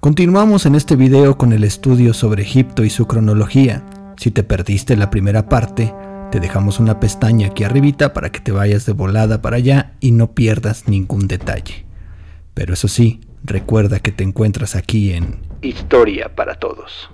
Continuamos en este video con el estudio sobre Egipto y su cronología. Si te perdiste la primera parte, te dejamos una pestaña aquí arribita para que te vayas de volada para allá y no pierdas ningún detalle. Pero eso sí, recuerda que te encuentras aquí en Historia para Todos.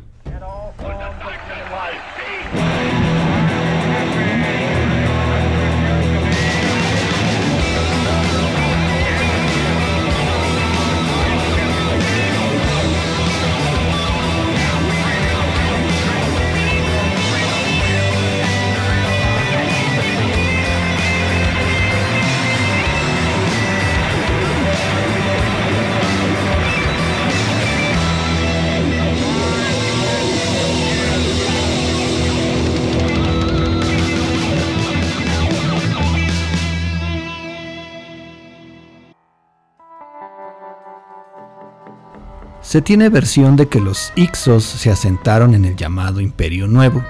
Se tiene versión de que los Hyksos se asentaron en el llamado Imperio Nuevo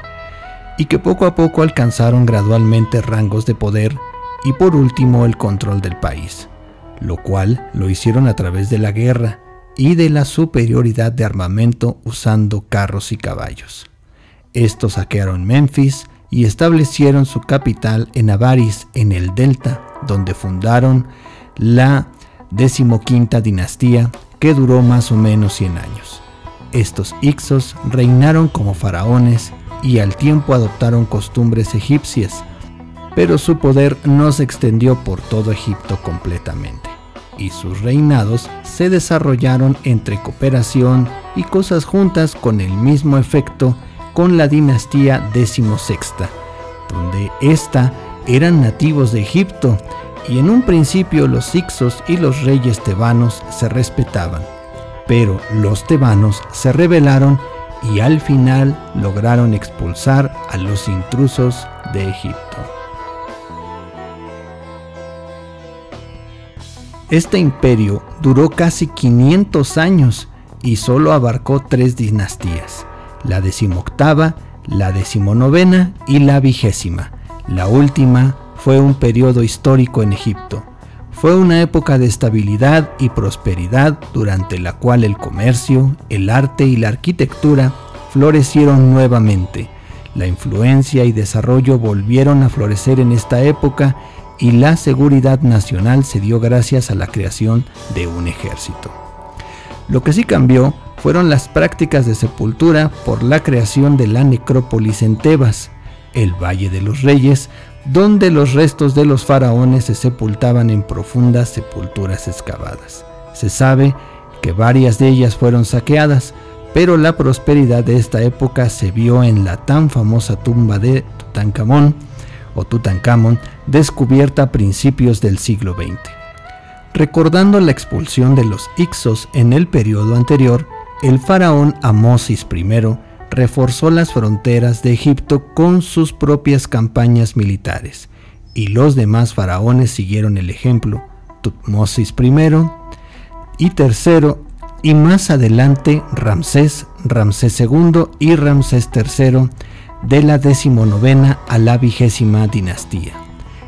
y que poco a poco alcanzaron gradualmente rangos de poder y por último el control del país, lo cual lo hicieron a través de la guerra y de la superioridad de armamento usando carros y caballos. Estos saquearon Memphis y establecieron su capital en Avaris, en el Delta, donde fundaron la 15ª dinastía, que duró más o menos 100 años. Estos Hyksos reinaron como faraones y al tiempo adoptaron costumbres egipcias, pero su poder no se extendió por todo Egipto completamente, y sus reinados se desarrollaron entre cooperación y cosas juntas con el mismo efecto con la dinastía 16ª, donde esta eran nativos de Egipto, y en un principio los Hyksos y los reyes tebanos se respetaban, pero los tebanos se rebelaron y al final lograron expulsar a los intrusos de Egipto. Este imperio duró casi 500 años y solo abarcó 3 dinastías, la 18ª, la 19ª y la 20ª. La última fue un periodo histórico en Egipto. Fue una época de estabilidad y prosperidad durante la cual el comercio, el arte y la arquitectura florecieron nuevamente. La influencia y desarrollo volvieron a florecer en esta época y la seguridad nacional se dio gracias a la creación de un ejército. Lo que sí cambió fueron las prácticas de sepultura por la creación de la necrópolis en Tebas, el Valle de los Reyes, donde los restos de los faraones se sepultaban en profundas sepulturas excavadas. Se sabe que varias de ellas fueron saqueadas, pero la prosperidad de esta época se vio en la tan famosa tumba de Tutankamón, descubierta a principios del siglo XX. Recordando la expulsión de los Hyksos en el periodo anterior, el faraón Amosis I reforzó las fronteras de Egipto con sus propias campañas militares, y los demás faraones siguieron el ejemplo, Tutmosis I y III, y más adelante Ramsés II y Ramsés III, de la 19ª a la 20ª dinastía.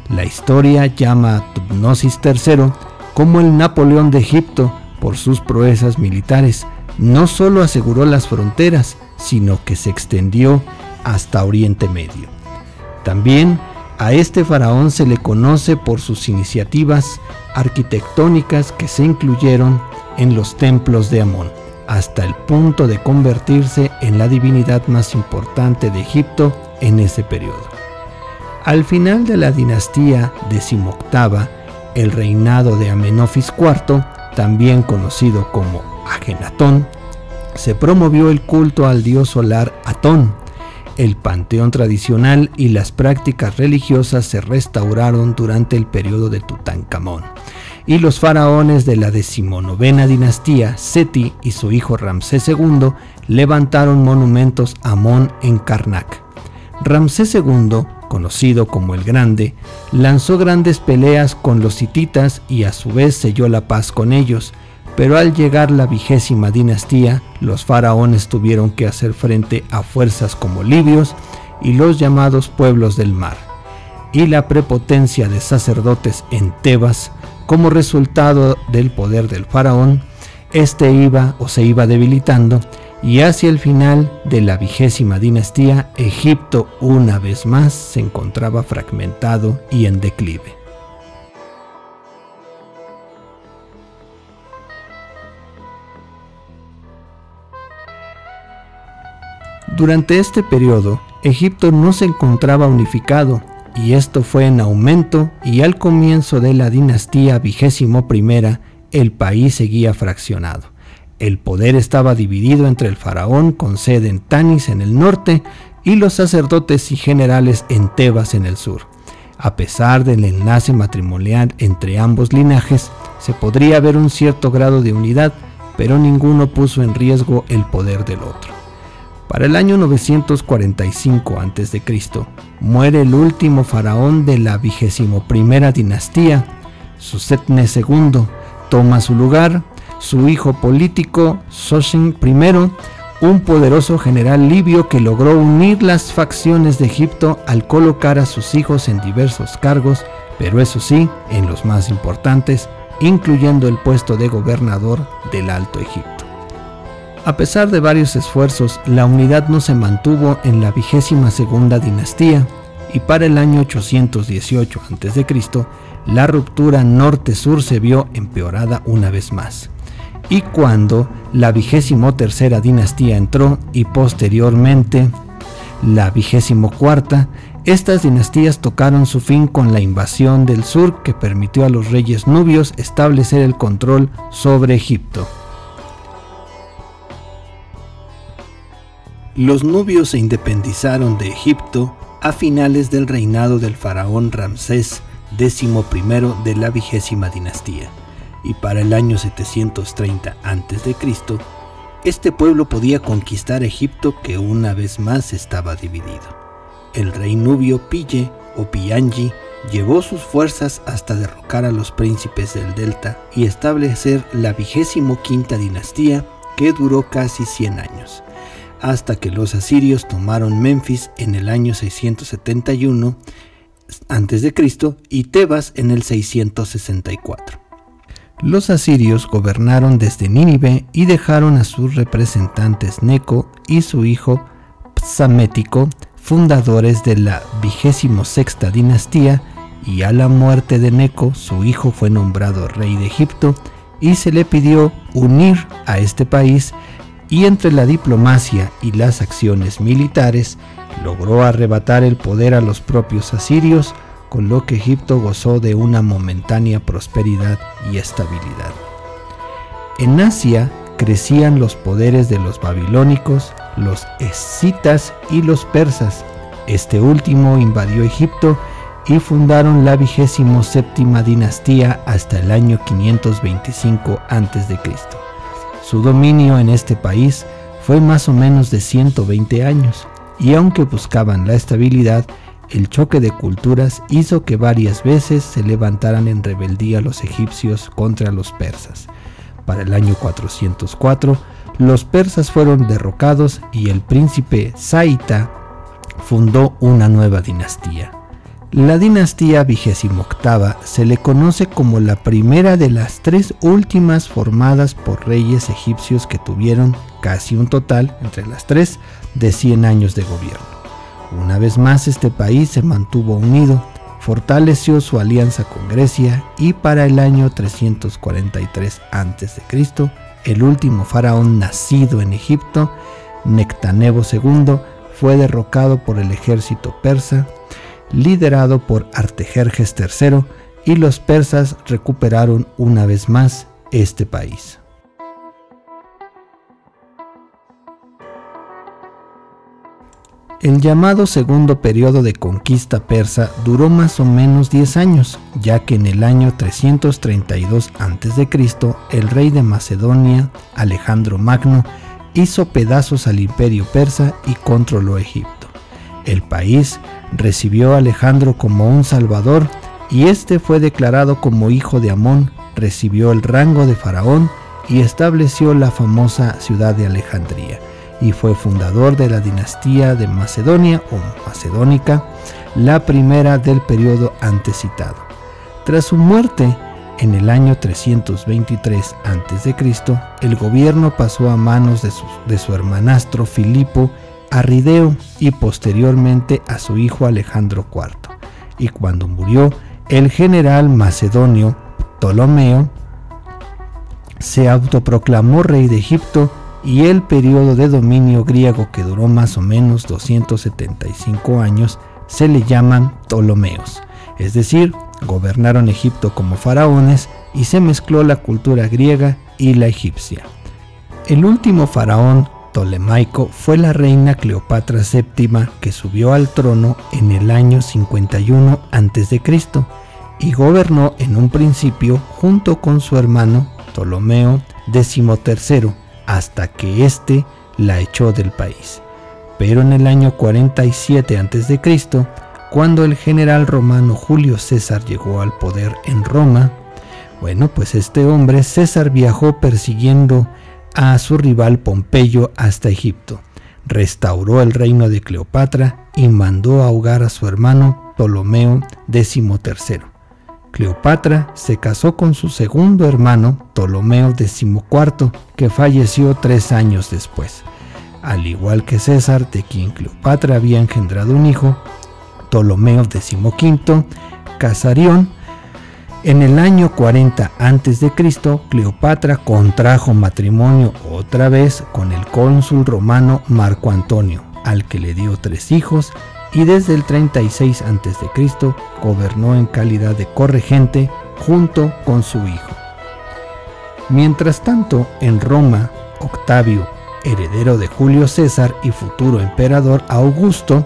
La historia llama a Tutmosis III como el Napoleón de Egipto por sus proezas militares. No solo aseguró las fronteras, sino que se extendió hasta Oriente Medio. También a este faraón se le conoce por sus iniciativas arquitectónicas que se incluyeron en los templos de Amón, hasta el punto de convertirse en la divinidad más importante de Egipto en ese periodo. Al final de la dinastía 18ª, el reinado de Amenofis IV, también conocido como Ajenatón, se promovió el culto al dios solar Atón. El panteón tradicional y las prácticas religiosas se restauraron durante el periodo de Tutankamón, y los faraones de la 19ª dinastía, Seti y su hijo Ramsés II, levantaron monumentos a Amón en Karnak. Ramsés II, conocido como el Grande, lanzó grandes peleas con los hititas y a su vez selló la paz con ellos, pero al llegar la 20ª dinastía, los faraones tuvieron que hacer frente a fuerzas como libios y los llamados pueblos del mar, y la prepotencia de sacerdotes en Tebas como resultado del poder del faraón, se iba debilitando, y hacia el final de la 20ª dinastía, Egipto una vez más se encontraba fragmentado y en declive. Durante este periodo, Egipto no se encontraba unificado, y esto fue en aumento, y al comienzo de la dinastía 21ª, el país seguía fraccionado. El poder estaba dividido entre el faraón con sede en Tanis en el norte y los sacerdotes y generales en Tebas en el sur. A pesar del enlace matrimonial entre ambos linajes, se podría ver un cierto grado de unidad, pero ninguno puso en riesgo el poder del otro. Para el año 945 a.C., muere el último faraón de la 21ª dinastía. Susetne II toma su lugar. Su hijo político, Soshen I, un poderoso general libio que logró unir las facciones de Egipto al colocar a sus hijos en diversos cargos, pero eso sí, en los más importantes, incluyendo el puesto de gobernador del Alto Egipto. A pesar de varios esfuerzos, la unidad no se mantuvo en la 22ª dinastía, y para el año 818 a.C., la ruptura norte-sur se vio empeorada una vez más. Y cuando la 23ª dinastía entró y posteriormente la 24ª, estas dinastías tocaron su fin con la invasión del sur que permitió a los reyes nubios establecer el control sobre Egipto. Los nubios se independizaron de Egipto a finales del reinado del faraón Ramsés XI de la 20ª dinastía. Y para el año 730 a.C., este pueblo podía conquistar Egipto, que una vez más estaba dividido. El rey nubio Pille o Piangi llevó sus fuerzas hasta derrocar a los príncipes del delta y establecer la 25ª dinastía, que duró casi 100 años, hasta que los asirios tomaron Menfis en el año 671 a.C. y Tebas en el 664. Los asirios gobernaron desde Nínive y dejaron a sus representantes Neco y su hijo Psamético, fundadores de la 26ª dinastía, y a la muerte de Neco, su hijo fue nombrado rey de Egipto y se le pidió unir a este país, y entre la diplomacia y las acciones militares logró arrebatar el poder a los propios asirios, con lo que Egipto gozó de una momentánea prosperidad y estabilidad. En Asia crecían los poderes de los babilónicos, los escitas y los persas. Este último invadió Egipto y fundaron la 27ª dinastía hasta el año 525 a.C. Su dominio en este país fue más o menos de 120 años, y aunque buscaban la estabilidad, el choque de culturas hizo que varias veces se levantaran en rebeldía los egipcios contra los persas. Para el año 404, los persas fueron derrocados y el príncipe Saita fundó una nueva dinastía. La dinastía 28ª se le conoce como la primera de las 3 últimas formadas por reyes egipcios que tuvieron casi un total, entre las 3, de 100 años de gobierno. Una vez más este país se mantuvo unido, fortaleció su alianza con Grecia, y para el año 343 a.C., el último faraón nacido en Egipto, Nectanebo II, fue derrocado por el ejército persa, liderado por Artajerjes III, y los persas recuperaron una vez más este país. El llamado segundo periodo de conquista persa duró más o menos 10 años, ya que en el año 332 a.C. el rey de Macedonia, Alejandro Magno, hizo pedazos al imperio persa y controló Egipto. El país recibió a Alejandro como un salvador, y este fue declarado como hijo de Amón, recibió el rango de faraón y estableció la famosa ciudad de Alejandría, y fue fundador de la dinastía de Macedonia o macedónica, la primera del periodo antecitado. Tras su muerte, en el año 323 a.C., el gobierno pasó a manos de su hermanastro Filipo Arrideo y posteriormente a su hijo Alejandro IV. Y cuando murió, el general macedonio Ptolomeo se autoproclamó rey de Egipto y el periodo de dominio griego, que duró más o menos 275 años, se le llaman Ptolomeos, es decir, gobernaron Egipto como faraones y se mezcló la cultura griega y la egipcia. El último faraón ptolemaico fue la reina Cleopatra VII, que subió al trono en el año 51 a.C. y gobernó en un principio junto con su hermano Ptolomeo XIII hasta que éste la echó del país. Pero en el año 47 a.C., cuando el general romano Julio César llegó al poder en Roma, pues este hombre, César, viajó persiguiendo a su rival Pompeyo hasta Egipto, restauró el reino de Cleopatra y mandó ahogar a su hermano Ptolomeo XIII. Cleopatra se casó con su segundo hermano, Ptolomeo XIV, que falleció 3 años después. Al igual que César, de quien Cleopatra había engendrado un hijo, Ptolomeo XV Casarión. En el año 40 a.C., Cleopatra contrajo matrimonio otra vez con el cónsul romano Marco Antonio, al que le dio 3 hijos, y desde el 36 a.C. gobernó en calidad de corregente junto con su hijo. Mientras tanto, en Roma, Octavio, heredero de Julio César y futuro emperador Augusto,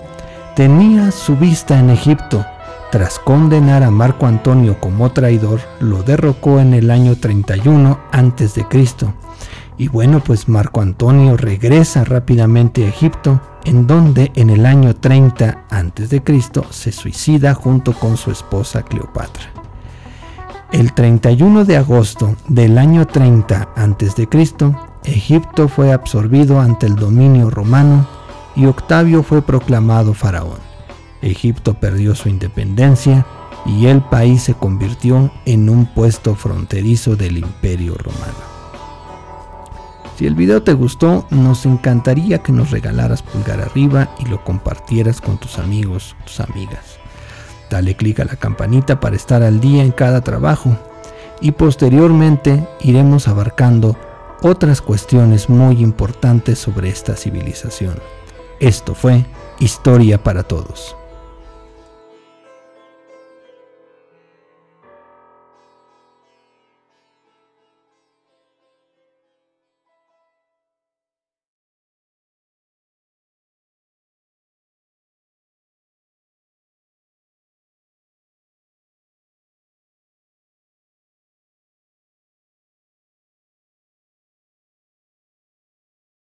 tenía su vista en Egipto. Tras condenar a Marco Antonio como traidor, lo derrocó en el año 31 a.C. Y pues Marco Antonio regresa rápidamente a Egipto, en donde en el año 30 a.C. se suicida junto con su esposa Cleopatra. El 31 de agosto del año 30 a.C., Egipto fue absorbido ante el dominio romano y Octavio fue proclamado faraón. Egipto perdió su independencia y el país se convirtió en un puesto fronterizo del Imperio Romano. Si el video te gustó, nos encantaría que nos regalaras pulgar arriba y lo compartieras con tus amigos, tus amigas. Dale clic a la campanita para estar al día en cada trabajo y posteriormente iremos abarcando otras cuestiones muy importantes sobre esta civilización. Esto fue Historia para Todos.